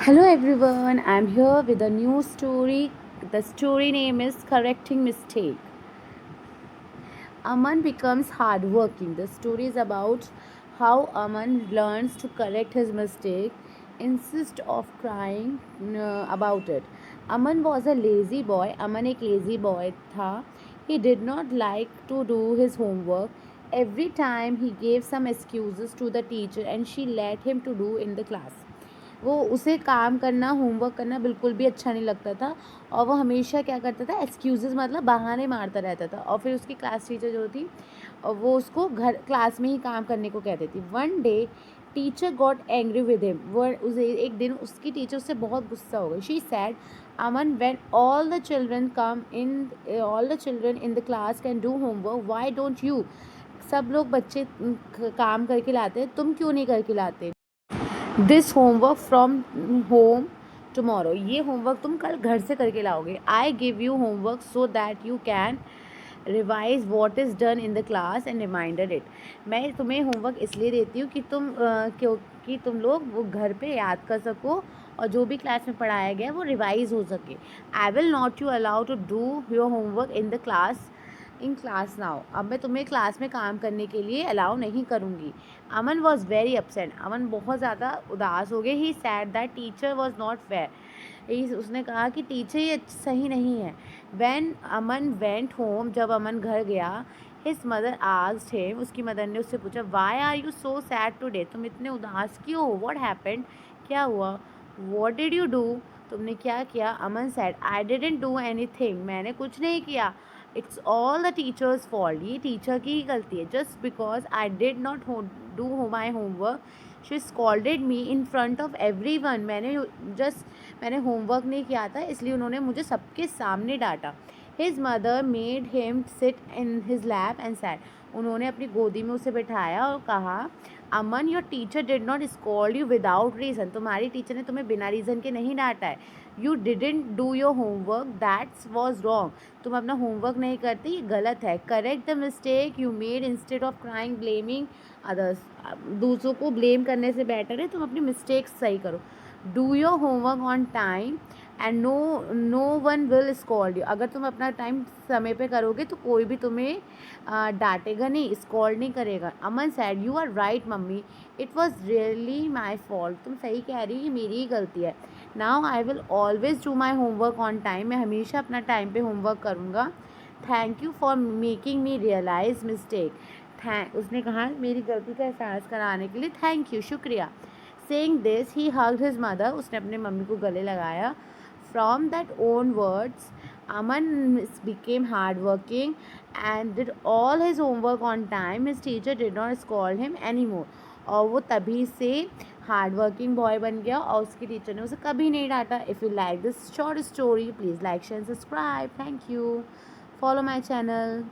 Hello everyone, I'm here with a new story. The story name is Correcting Mistake. Aman becomes hardworking. The story is about how Aman learns to correct his mistake instead of crying about it. Aman was a lazy boy. Aman एक lazy boy था. He did not like to do his homework. Every time he gave some excuses to the teacher and she let him to do in the class. वो उसे काम करना homework करना बिल्कुल भी अच्छा नहीं लगता था और वो हमेशा क्या करता था एक्सक्यूज़ेस मतलब बहाने मारता रहता था और फिर उसकी क्लास टीचर जो थी वो उसको घर क्लास में ही काम करने को कहती थी। One day teacher got angry with him. वो उसे एक दिन उसकी टीचर उससे बहुत गुस्सा हो गई। She said Aman when all the children in the class can do homework why don't you. सब लोग बच्चे काम करके लाते हैं, तुम क्यों नहीं करके लाते। This homework from home tomorrow. ये होमवर्क तुम कल घर से करके लाओगे। I give you homework so that you can revise what is done in the class and reminder it. मैं तुम्हें होमवर्क इसलिए देती हूँ कि क्योंकि तुम लोग वो घर पे याद कर सको और जो भी क्लास में पढ़ाया गया वो रिवाइज हो सके। I will not you allow to do your homework in class now. अब मैं तुम्हें क्लास में काम करने के लिए अलाउ नहीं करूँगी। Aman was very upset. Aman बहुत ज़्यादा उदास हो गए। He said that teacher was not fair. उसने कहा कि टीचर ये सही नहीं है। वैन अमन वेंट होम, जब अमन घर गया, हिज मदर आस्क्ड हिम, उसकी मदर ने उससे पूछा why are you so sad today. तुम इतने उदास क्यों हो। व्हाट हैपेंड, क्या हुआ। व्हाट डिड यू डू, तुमने क्या किया। Aman said I didn't do anything, मैंने कुछ नहीं किया। It's all the teacher's fault, ये टीचर की ही गलती है। Just because I did not do my homework she scolded me in front of everyone. मैंने होमवर्क नहीं किया था इसलिए उन्होंने मुझे सबके सामने डांटा। His mother made him sit in his lap and said. उन्होंने अपनी गोदी में उसे बिठाया और कहा Aman your teacher did not scold you without reason. तुम्हारी टीचर ने तुम्हें बिना रीज़न के नहीं डांटा है। You didn't do your homework, that's was wrong. तुम अपना होमवर्क नहीं करते, ये गलत है। Correct the mistake you made instead of crying blaming others. दूसरों को ब्लेम करने से बेटर है तुम अपनी मिस्टेक्स सही करो। Do your homework on time and no one will scold you. अगर तुम अपना टाइम समय पे करोगे तो कोई भी तुम्हें डांटेगा नहीं, स्कॉल्ड नहीं करेगा। Aman said you are right mummy, it was really my fault. तुम सही कह रही हो, ये मेरी ही गलती है। Now I will always do my homework on time. मैं हमेशा अपना टाइम पे होमवर्क करूँगा। Thank you for making me realise mistake. उसने कहा मेरी गलती का एहसास कराने के लिए थैंक यू, शुक्रिया। Saying this he hugged his mother. उसने अपने मम्मी को गले लगाया। From that onwards Aman became hardworking and did all his homework on time. His teacher did not scold him anymore. और वो तभी से हार्ड वर्किंग बॉय बन गया और उसकी टीचर ने उसे कभी नहीं डांटा। If you like this short story please like share subscribe. Thank you, follow my channel.